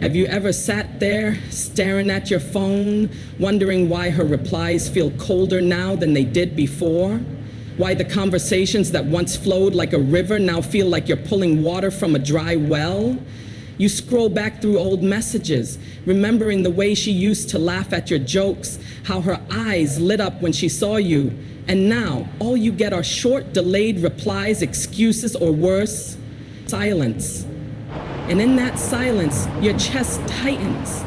Have you ever sat there staring at your phone, wondering why her replies feel colder now than they did before? Why the conversations that once flowed like a river now feel like you're pulling water from a dry well? You scroll back through old messages, remembering the way she used to laugh at your jokes, how her eyes lit up when she saw you, and now all you get are short, delayed replies, excuses, or worse, silence. And in that silence, your chest tightens.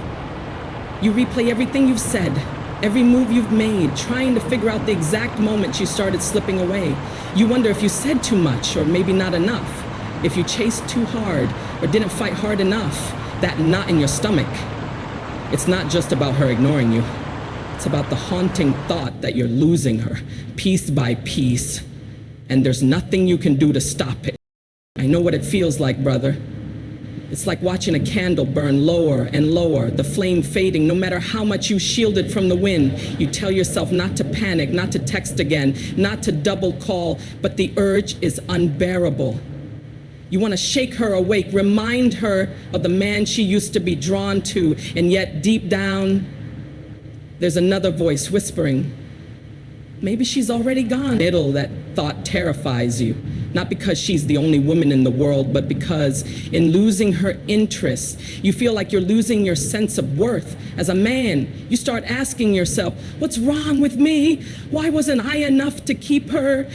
You replay everything you've said, every move you've made, trying to figure out the exact moment she started slipping away. You wonder if you said too much or maybe not enough, if you chased too hard or didn't fight hard enough, that knot in your stomach. It's not just about her ignoring you. It's about the haunting thought that you're losing her, piece by piece, and there's nothing you can do to stop it. I know what it feels like, brother. It's like watching a candle burn lower and lower, the flame fading. No matter how much you shield it from the wind, you tell yourself not to panic, not to text again, not to double call, but the urge is unbearable. You want to shake her awake, remind her of the man she used to be drawn to, and yet deep down, there's another voice whispering, maybe she's already gone. That thought terrifies you, not because she's the only woman in the world, but because in losing her interest, you feel like you're losing your sense of worth. As a man, you start asking yourself, what's wrong with me? Why wasn't I enough to keep her?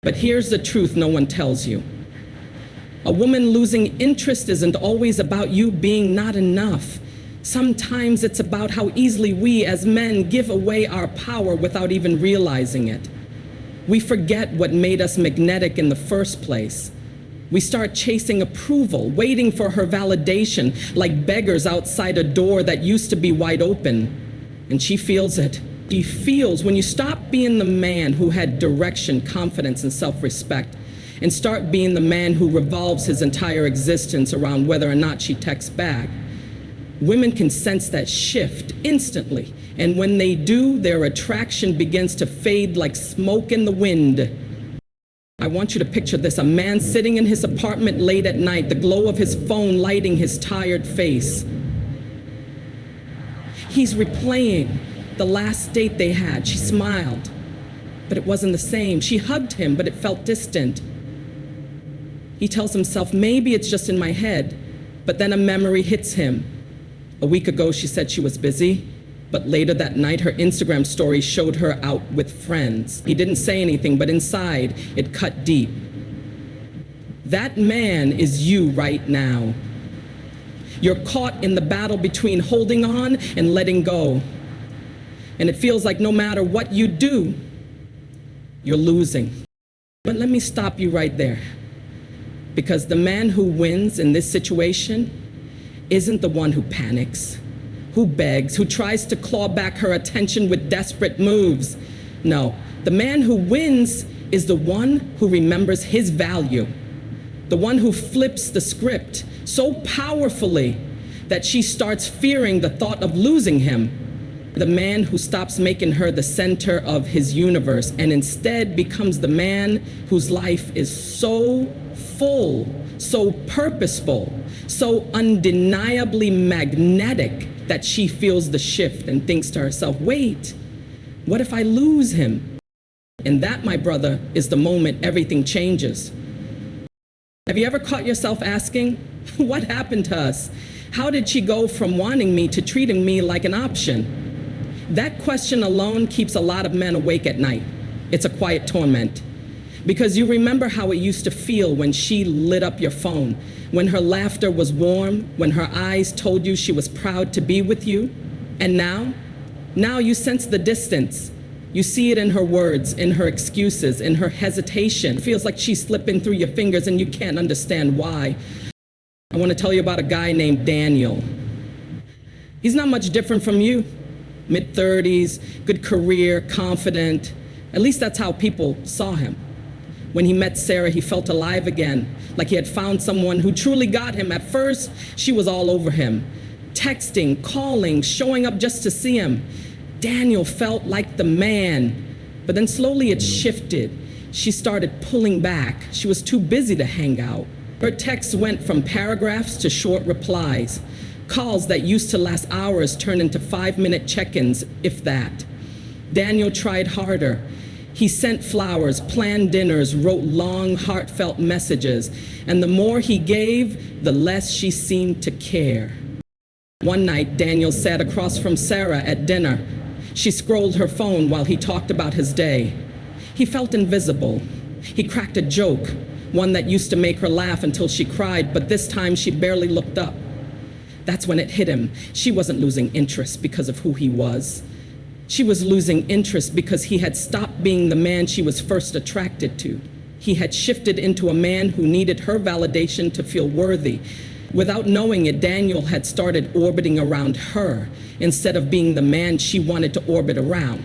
But here's the truth no one tells you. A woman losing interest isn't always about you being not enough. Sometimes it's about how easily we as men give away our power without even realizing it. We forget what made us magnetic in the first place. We start chasing approval, waiting for her validation, like beggars outside a door that used to be wide open. And she feels it. She feels when you stop being the man who had direction, confidence, and self-respect, and start being the man who revolves his entire existence around whether or not she texts back. Women can sense that shift instantly, and when they do, their attraction begins to fade like smoke in the wind. I want you to picture this, a man sitting in his apartment late at night, the glow of his phone lighting his tired face. He's replaying the last date they had. She smiled, but it wasn't the same. She hugged him, but it felt distant. He tells himself, maybe it's just in my head, but then a memory hits him. A week ago, she said she was busy, but later that night, her Instagram story showed her out with friends. He didn't say anything, but inside, it cut deep. That man is you right now. You're caught in the battle between holding on and letting go. And it feels like no matter what you do, you're losing. But let me stop you right there. Because the man who wins in this situation isn't the one who panics, who begs, who tries to claw back her attention with desperate moves. No, the man who wins is the one who remembers his value, the one who flips the script so powerfully that she starts fearing the thought of losing him, the man who stops making her the center of his universe and instead becomes the man whose life is so full, so purposeful, so undeniably magnetic that she feels the shift and thinks to herself, wait, what if I lose him? And that, my brother, is the moment everything changes. Have you ever caught yourself asking, what happened to us? How did she go from wanting me to treating me like an option? That question alone keeps a lot of men awake at night. It's a quiet torment. Because you remember how it used to feel when she lit up your phone, when her laughter was warm, when her eyes told you she was proud to be with you. And now you sense the distance. You see it in her words, in her excuses, in her hesitation. It feels like she's slipping through your fingers and you can't understand why. I want to tell you about a guy named Daniel. He's not much different from you. Mid-30s, good career, confident. At least that's how people saw him. When he met Sarah, he felt alive again, like he had found someone who truly got him. At first, she was all over him, texting, calling, showing up just to see him. Daniel felt like the man, but then slowly it shifted. She started pulling back. She was too busy to hang out. Her texts went from paragraphs to short replies. Calls that used to last hours turn into 5-minute check-ins, if that. Daniel tried harder. He sent flowers, planned dinners, wrote long, heartfelt messages, and the more he gave, the less she seemed to care. One night, Daniel sat across from Sarah at dinner. She scrolled her phone while he talked about his day. He felt invisible. He cracked a joke, one that used to make her laugh until she cried, but this time she barely looked up. That's when it hit him. She wasn't losing interest because of who he was. She was losing interest because he had stopped being the man she was first attracted to. He had shifted into a man who needed her validation to feel worthy. Without knowing it, Daniel had started orbiting around her instead of being the man she wanted to orbit around.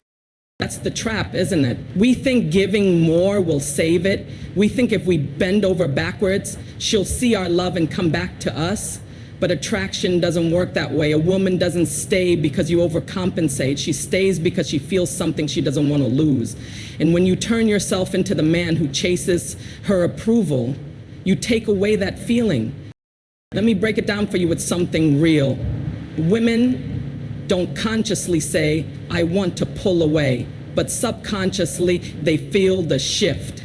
That's the trap, isn't it? We think giving more will save it. We think if we bend over backwards, she'll see our love and come back to us. But attraction doesn't work that way. A woman doesn't stay because you overcompensate. She stays because she feels something she doesn't want to lose. And when you turn yourself into the man who chases her approval, you take away that feeling. Let me break it down for you with something real. Women don't consciously say, I want to pull away, but subconsciously they feel the shift.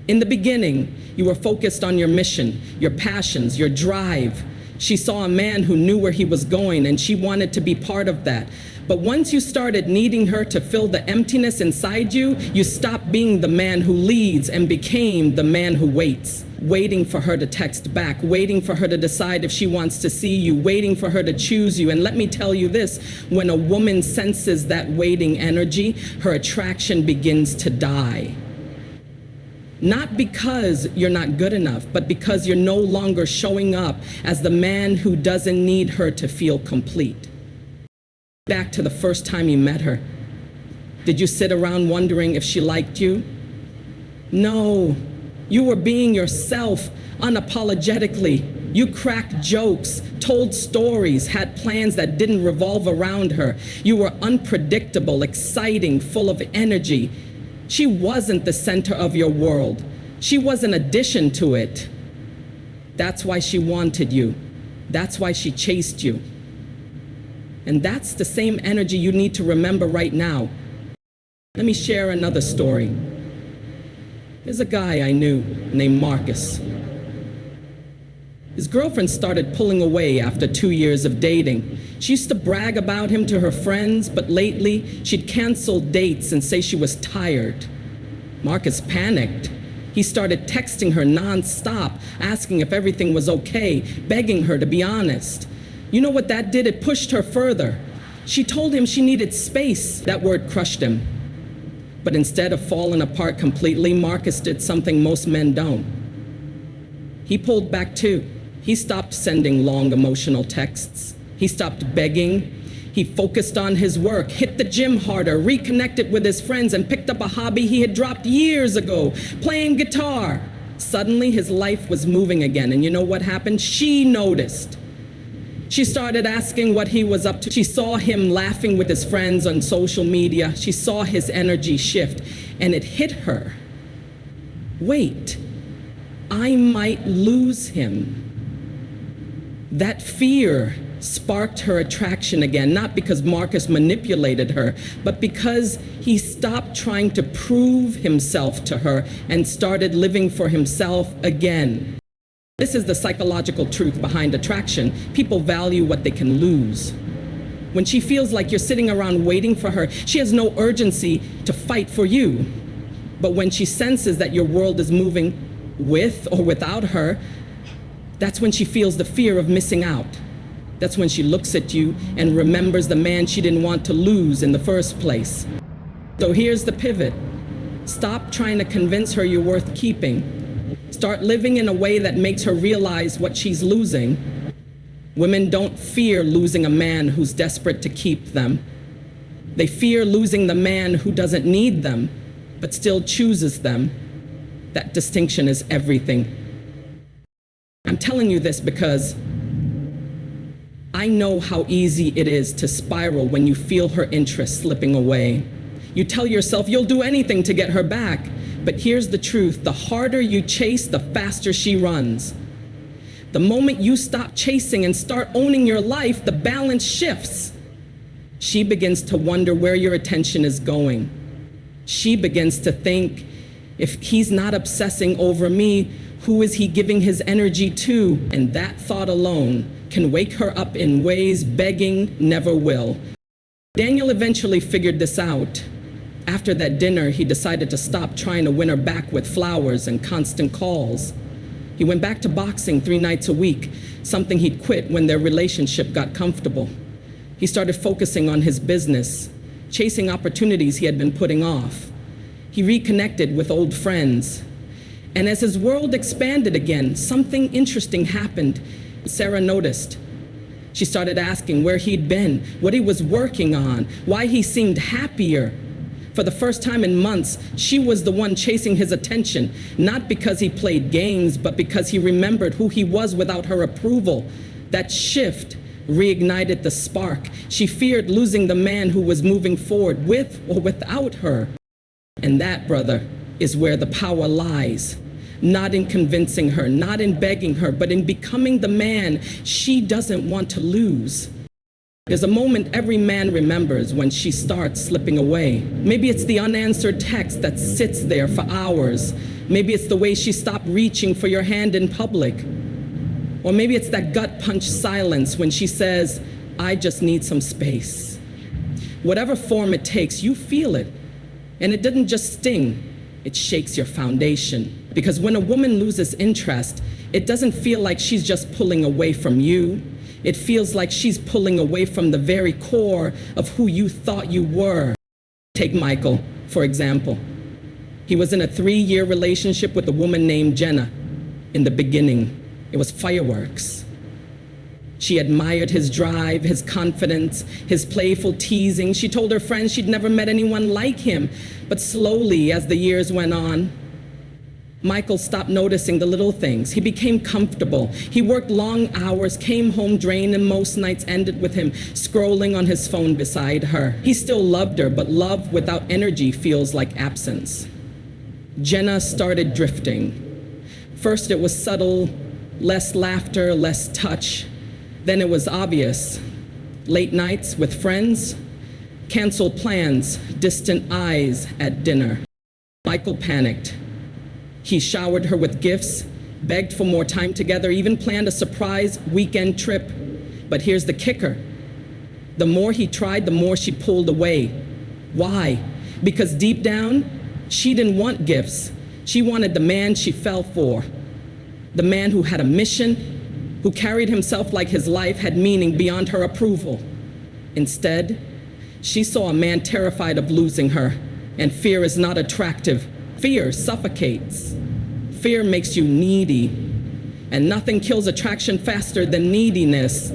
In the beginning, you were focused on your mission, your passions, your drive. She saw a man who knew where he was going, and she wanted to be part of that. But once you started needing her to fill the emptiness inside you, you stopped being the man who leads and became the man who waits. Waiting for her to text back, waiting for her to decide if she wants to see you, waiting for her to choose you. And let me tell you this, when a woman senses that waiting energy, her attraction begins to die. Not because you're not good enough, but because you're no longer showing up as the man who doesn't need her to feel complete. Back to the first time you met her. Did you sit around wondering if she liked you? No, you were being yourself unapologetically. You cracked jokes, told stories, had plans that didn't revolve around her. You were unpredictable, exciting, full of energy. She wasn't the center of your world. She was an addition to it. That's why she wanted you. That's why she chased you. And that's the same energy you need to remember right now. Let me share another story. There's a guy I knew named Marcus. His girlfriend started pulling away after 2 years of dating. She used to brag about him to her friends, but lately she'd cancel dates and say she was tired. Marcus panicked. He started texting her nonstop, asking if everything was okay, begging her to be honest. You know what that did? It pushed her further. She told him she needed space. That word crushed him. But instead of falling apart completely, Marcus did something most men don't. He pulled back too. He stopped sending long emotional texts. He stopped begging. He focused on his work, hit the gym harder, reconnected with his friends, and picked up a hobby he had dropped years ago, playing guitar. Suddenly, his life was moving again, and you know what happened? She noticed. She started asking what he was up to. She saw him laughing with his friends on social media. She saw his energy shift, and it hit her. Wait, I might lose him. That fear sparked her attraction again, not because Marcus manipulated her, but because he stopped trying to prove himself to her and started living for himself again. This is the psychological truth behind attraction. People value what they can lose. When she feels like you're sitting around waiting for her, she has no urgency to fight for you. But when she senses that your world is moving with or without her, that's when she feels the fear of missing out. That's when she looks at you and remembers the man she didn't want to lose in the first place. So here's the pivot. Stop trying to convince her you're worth keeping. Start living in a way that makes her realize what she's losing. Women don't fear losing a man who's desperate to keep them. They fear losing the man who doesn't need them, but still chooses them. That distinction is everything. I'm telling you this because I know how easy it is to spiral when you feel her interest slipping away. You tell yourself you'll do anything to get her back. But here's the truth. The harder you chase, the faster she runs. The moment you stop chasing and start owning your life, the balance shifts. She begins to wonder where your attention is going. She begins to think, if he's not obsessing over me, who is he giving his energy to? And that thought alone can wake her up in ways begging never will. Daniel eventually figured this out. After that dinner, he decided to stop trying to win her back with flowers and constant calls. He went back to boxing 3 nights a week, something he'd quit when their relationship got comfortable. He started focusing on his business, chasing opportunities he had been putting off. He reconnected with old friends. And as his world expanded again, something interesting happened. Sarah noticed. She started asking where he'd been, what he was working on, why he seemed happier. For the first time in months, she was the one chasing his attention, not because he played games, but because he remembered who he was without her approval. That shift reignited the spark. She feared losing the man who was moving forward with or without her. And that, brother, is where the power lies. Not in convincing her, not in begging her, but in becoming the man she doesn't want to lose. There's a moment every man remembers when she starts slipping away. Maybe it's the unanswered text that sits there for hours. Maybe it's the way she stopped reaching for your hand in public. Or maybe it's that gut punch silence when she says, I just need some space. Whatever form it takes, you feel it. And it didn't just sting, it shakes your foundation. Because when a woman loses interest, it doesn't feel like she's just pulling away from you. It feels like she's pulling away from the very core of who you thought you were. Take Michael, for example. He was in a 3-year relationship with a woman named Jenna. In the beginning, it was fireworks. She admired his drive, his confidence, his playful teasing. She told her friends she'd never met anyone like him. But slowly, as the years went on, Michael stopped noticing the little things. He became comfortable. He worked long hours, came home drained, and most nights ended with him scrolling on his phone beside her. He still loved her, but love without energy feels like absence. Jenna started drifting. First it was subtle, less laughter, less touch. Then it was obvious. Late nights with friends, canceled plans, distant eyes at dinner. Michael panicked. He showered her with gifts, begged for more time together, even planned a surprise weekend trip. But here's the kicker. The more he tried, the more she pulled away. Why? Because deep down, she didn't want gifts. She wanted the man she fell for. The man who had a mission, who carried himself like his life had meaning beyond her approval. Instead, she saw a man terrified of losing her, and fear is not attractive. Fear suffocates. Fear makes you needy, and nothing kills attraction faster than neediness.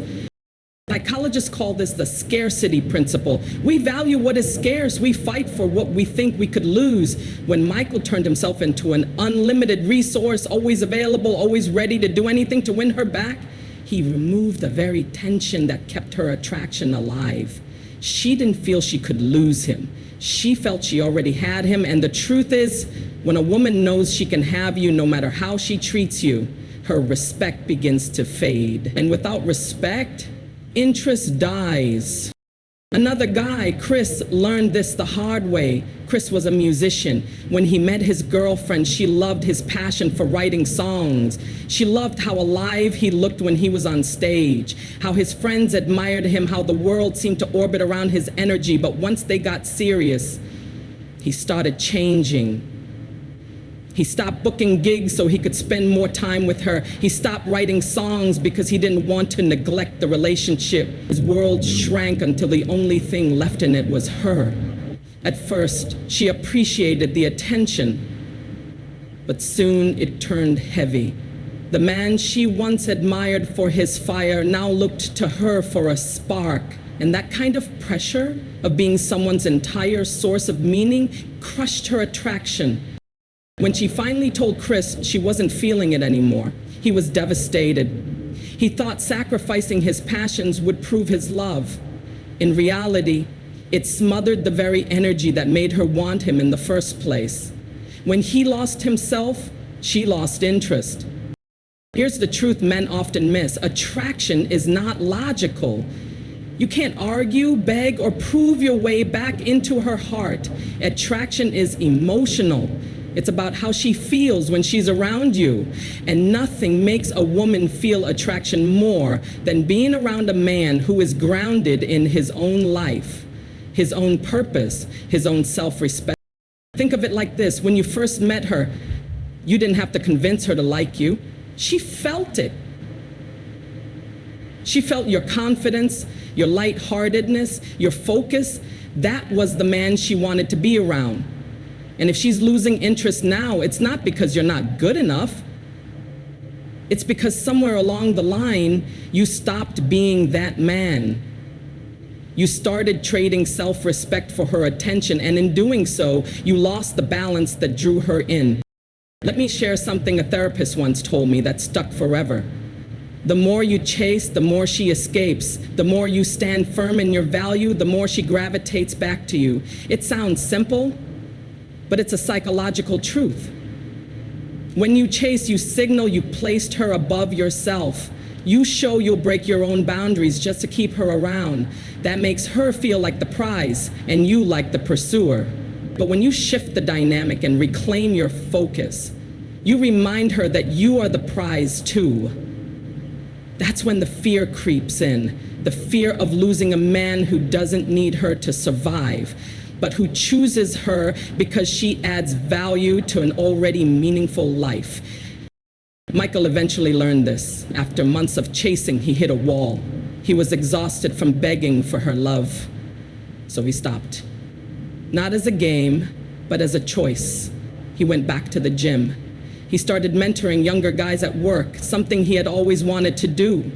Psychologists call this the scarcity principle. We value what is scarce. We fight for what we think we could lose. When Michael turned himself into an unlimited resource, always available, always ready to do anything to win her back, he removed the very tension that kept her attraction alive. She didn't feel she could lose him. She felt she already had him, and the truth is, when a woman knows she can have you no matter how she treats you, her respect begins to fade. And without respect, interest dies. Another guy, Chris, learned this the hard way. Chris was a musician. When he met his girlfriend, she loved his passion for writing songs. She loved how alive he looked when he was on stage, how his friends admired him, how the world seemed to orbit around his energy. But once they got serious, he started changing. He stopped booking gigs so he could spend more time with her. He stopped writing songs because he didn't want to neglect the relationship. His world shrank until the only thing left in it was her. At first, she appreciated the attention, but soon it turned heavy. The man she once admired for his fire now looked to her for a spark. And that kind of pressure of being someone's entire source of meaning crushed her attraction. When she finally told Chris she wasn't feeling it anymore, he was devastated. He thought sacrificing his passions would prove his love. In reality, it smothered the very energy that made her want him in the first place. When he lost himself, she lost interest. Here's the truth men often miss. Attraction is not logical. You can't argue, beg, or prove your way back into her heart. Attraction is emotional. It's about how she feels when she's around you. And nothing makes a woman feel attraction more than being around a man who is grounded in his own life, his own purpose, his own self-respect. Think of it like this. When you first met her, you didn't have to convince her to like you. She felt it. She felt your confidence, your lightheartedness, your focus. That was the man she wanted to be around. And if she's losing interest now, it's not because you're not good enough. It's because somewhere along the line, you stopped being that man. You started trading self-respect for her attention, and in doing so, you lost the balance that drew her in. Let me share something a therapist once told me that stuck forever. The more you chase, the more she escapes. The more you stand firm in your value, the more she gravitates back to you. It sounds simple, but it's a psychological truth. When you chase, you signal you placed her above yourself. You show you'll break your own boundaries just to keep her around. That makes her feel like the prize and you like the pursuer. But when you shift the dynamic and reclaim your focus, you remind her that you are the prize too. That's when the fear creeps in, the fear of losing a man who doesn't need her to survive, but who chooses her because she adds value to an already meaningful life. Michael eventually learned this. After months of chasing, he hit a wall. He was exhausted from begging for her love, so he stopped. Not as a game, but as a choice. He went back to the gym. He started mentoring younger guys at work, something he had always wanted to do.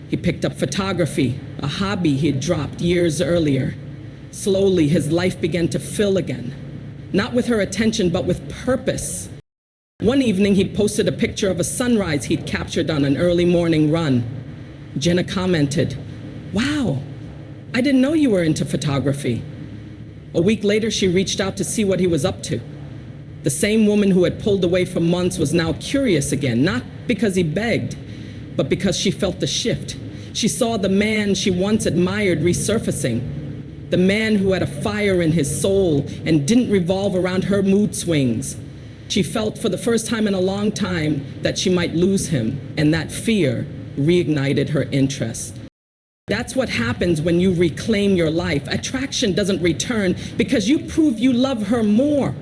He picked up photography, a hobby he had dropped years earlier. Slowly, his life began to fill again, not with her attention, but with purpose. One evening, he posted a picture of a sunrise he'd captured on an early morning run. Jenna commented, "Wow, I didn't know you were into photography." A week later, she reached out to see what he was up to. The same woman who had pulled away for months was now curious again, not because he begged, but because she felt the shift. She saw the man she once admired resurfacing, the man who had a fire in his soul and didn't revolve around her mood swings. She felt for the first time in a long time that she might lose him, and that fear reignited her interest. That's what happens when you reclaim your life. Attraction doesn't return because you prove you love her more.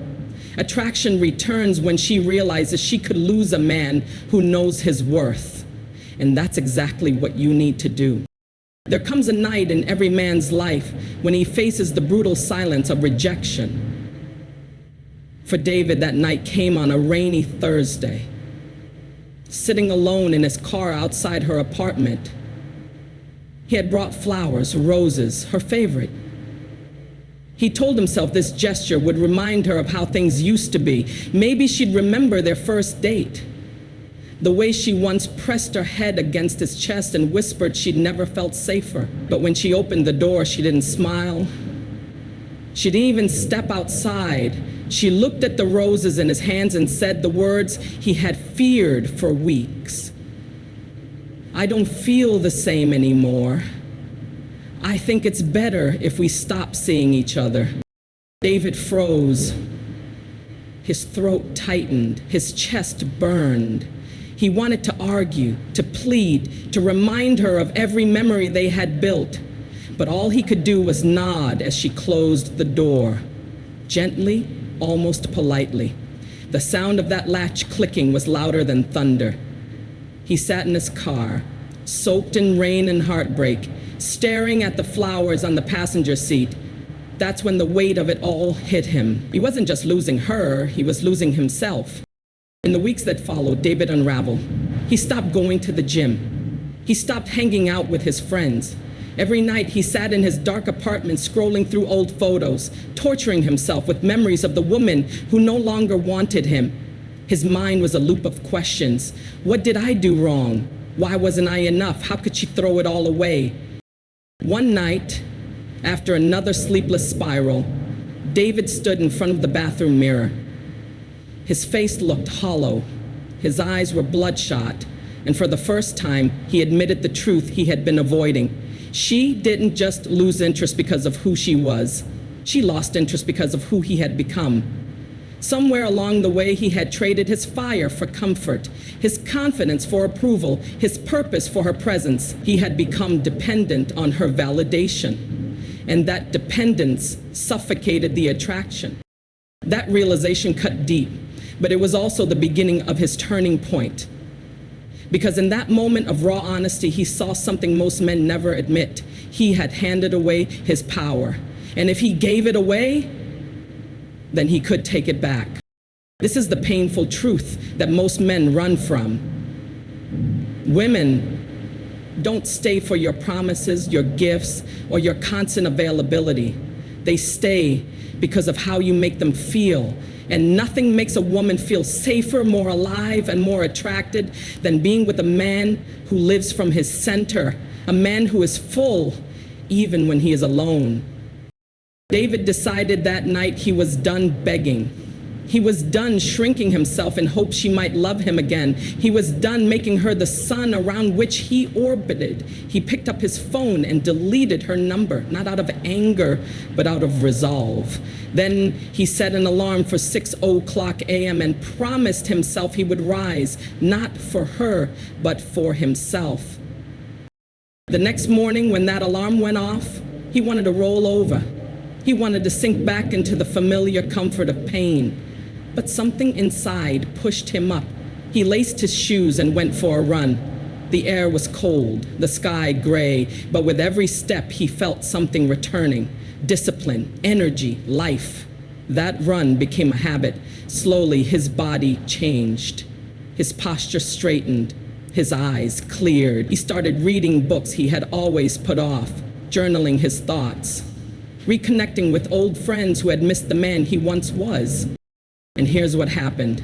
Attraction returns when she realizes she could lose a man who knows his worth. And that's exactly what you need to do. There comes a night in every man's life when he faces the brutal silence of rejection. For David, that night came on a rainy Thursday. Sitting alone in his car outside her apartment, he had brought flowers, roses, her favorite. He told himself this gesture would remind her of how things used to be. Maybe she'd remember their first date. The way she once pressed her head against his chest and whispered she'd never felt safer. But when she opened the door, she didn't smile. She didn't even step outside. She looked at the roses in his hands and said the words he had feared for weeks. "I don't feel the same anymore. I think it's better if we stop seeing each other." David froze. His throat tightened. His chest burned. He wanted to argue, to plead, to remind her of every memory they had built. But all he could do was nod as she closed the door. Gently, almost politely. The sound of that latch clicking was louder than thunder. He sat in his car, soaked in rain and heartbreak, staring at the flowers on the passenger seat. That's when the weight of it all hit him. He wasn't just losing her, he was losing himself. In the weeks that followed, David unraveled. He stopped going to the gym. He stopped hanging out with his friends. Every night he sat in his dark apartment scrolling through old photos, torturing himself with memories of the woman who no longer wanted him. His mind was a loop of questions. What did I do wrong? Why wasn't I enough? How could she throw it all away? One night, after another sleepless spiral, David stood in front of the bathroom mirror. His face looked hollow. His eyes were bloodshot. And for the first time, he admitted the truth he had been avoiding. She didn't just lose interest because of who she was. She lost interest because of who he had become. Somewhere along the way, he had traded his fire for comfort, his confidence for approval, his purpose for her presence. He had become dependent on her validation, and that dependence suffocated the attraction. That realization cut deep, but it was also the beginning of his turning point. Because in that moment of raw honesty, he saw something most men never admit. He had handed away his power, and if he gave it away, then he could take it back. This is the painful truth that most men run from. Women don't stay for your promises, your gifts, or your constant availability. They stay because of how you make them feel. And nothing makes a woman feel safer, more alive, and more attracted than being with a man who lives from his center, a man who is full even when he is alone. David decided that night he was done begging. He was done shrinking himself in hopes she might love him again. He was done making her the sun around which he orbited. He picked up his phone and deleted her number, not out of anger, but out of resolve. Then he set an alarm for 6:00 a.m. and promised himself he would rise, not for her, but for himself. The next morning, when that alarm went off, he wanted to roll over. He wanted to sink back into the familiar comfort of pain. But something inside pushed him up. He laced his shoes and went for a run. The air was cold, the sky gray, but with every step he felt something returning. Discipline, energy, life. That run became a habit. Slowly his body changed. His posture straightened. His eyes cleared. He started reading books he had always put off, journaling his thoughts, reconnecting with old friends who had missed the man he once was. And here's what happened.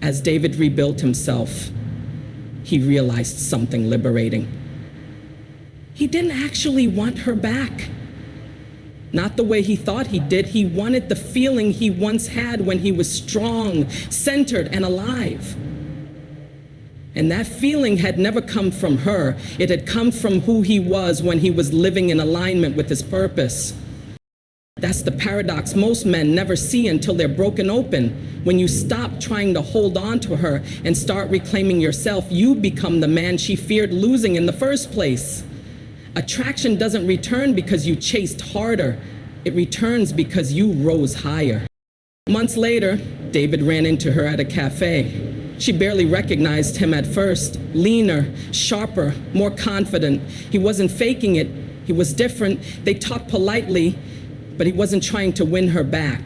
As David rebuilt himself, he realized something liberating. He didn't actually want her back. Not the way he thought he did. He wanted the feeling he once had when he was strong, centered, and alive. And that feeling had never come from her. It had come from who he was when he was living in alignment with his purpose. That's the paradox most men never see until they're broken open. When you stop trying to hold on to her and start reclaiming yourself, you become the man she feared losing in the first place. Attraction doesn't return because you chased harder. It returns because you rose higher. Months later, David ran into her at a cafe. She barely recognized him at first. Leaner, sharper, more confident. He wasn't faking it. He was different. They talked politely, but he wasn't trying to win her back.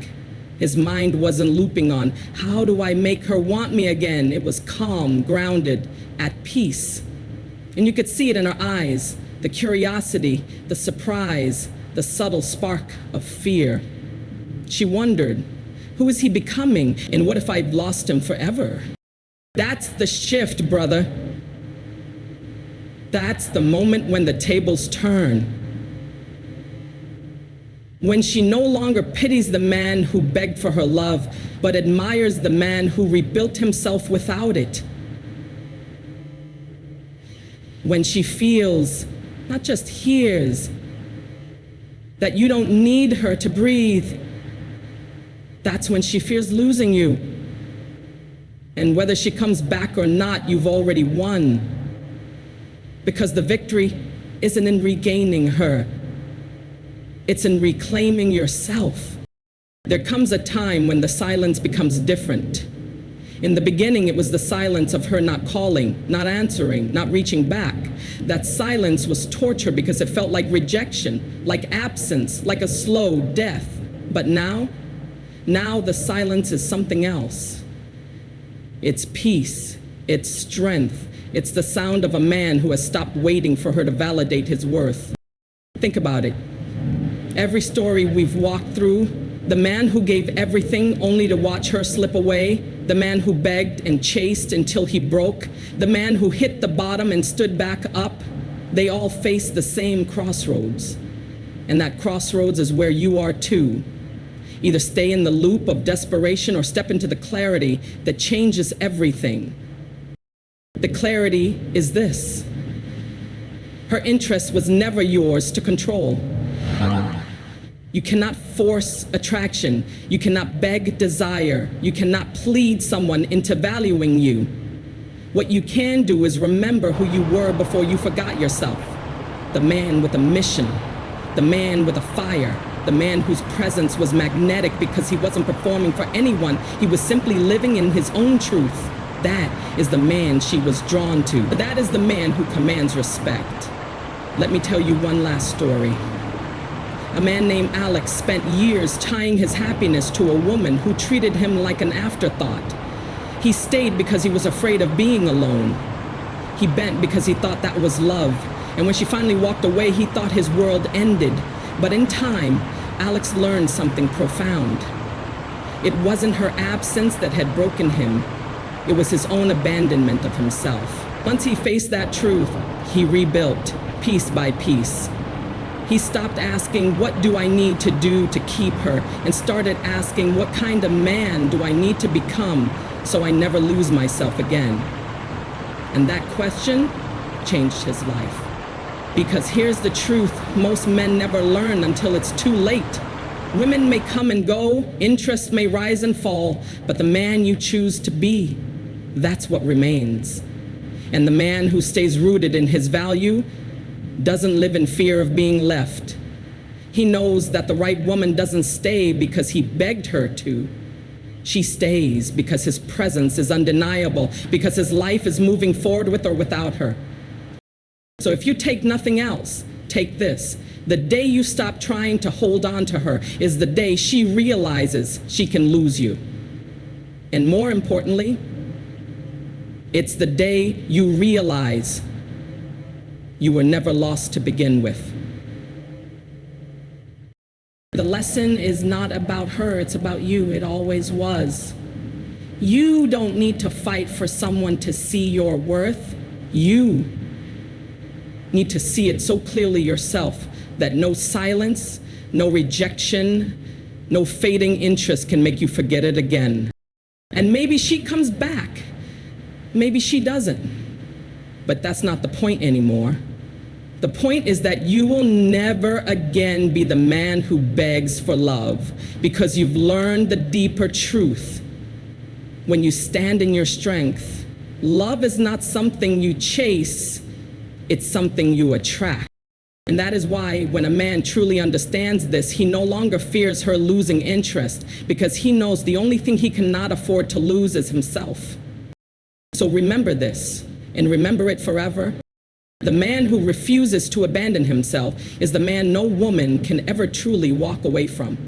His mind wasn't looping on, how do I make her want me again? It was calm, grounded, at peace. And you could see it in her eyes, the curiosity, the surprise, the subtle spark of fear. She wondered, who is he becoming? And what if I've lost him forever? That's the shift, brother. That's the moment when the tables turn. When she no longer pities the man who begged for her love, but admires the man who rebuilt himself without it. When she feels, not just hears, that you don't need her to breathe. That's when she fears losing you. And whether she comes back or not, you've already won. Because the victory isn't in regaining her. It's in reclaiming yourself. There comes a time when the silence becomes different. In the beginning, it was the silence of her not calling, not answering, not reaching back. That silence was torture because it felt like rejection, like absence, like a slow death. But now the silence is something else. It's peace, it's strength, it's the sound of a man who has stopped waiting for her to validate his worth. Think about it. Every story we've walked through, the man who gave everything only to watch her slip away, the man who begged and chased until he broke, the man who hit the bottom and stood back up, they all face the same crossroads. And that crossroads is where you are too. Either stay in the loop of desperation or step into the clarity that changes everything. The clarity is this: her interest was never yours to control. You cannot force attraction. You cannot beg desire. You cannot plead someone into valuing you. What you can do is remember who you were before you forgot yourself. The man with a mission, the man with a fire, the man whose presence was magnetic because he wasn't performing for anyone. He was simply living in his own truth. That is the man she was drawn to. That is the man who commands respect. Let me tell you one last story. A man named Alex spent years tying his happiness to a woman who treated him like an afterthought. He stayed because he was afraid of being alone. He bent because he thought that was love. And when she finally walked away, he thought his world ended. But in time, Alex learned something profound. It wasn't her absence that had broken him. It was his own abandonment of himself. Once he faced that truth, he rebuilt, piece by piece. He stopped asking, what do I need to do to keep her? And started asking, what kind of man do I need to become so I never lose myself again? And that question changed his life. Because here's the truth most men never learn until it's too late. Women may come and go, interests may rise and fall, but the man you choose to be, that's what remains. And the man who stays rooted in his value doesn't live in fear of being left. He knows that the right woman doesn't stay because he begged her to. She stays because his presence is undeniable, because his life is moving forward with or without her. So if you take nothing else, take this. The day you stop trying to hold on to her is the day she realizes she can lose you. And more importantly, it's the day you realize you were never lost to begin with. The lesson is not about her, it's about you. It always was. You don't need to fight for someone to see your worth. You need to see it so clearly yourself that no silence, no rejection, no fading interest can make you forget it again. And maybe she comes back. Maybe she doesn't. But that's not the point anymore. The point is that you will never again be the man who begs for love, because you've learned the deeper truth. When you stand in your strength, love is not something you chase, it's something you attract. And that is why when a man truly understands this, he no longer fears her losing interest, because he knows the only thing he cannot afford to lose is himself. So remember this, and remember it forever. The man who refuses to abandon himself is the man no woman can ever truly walk away from.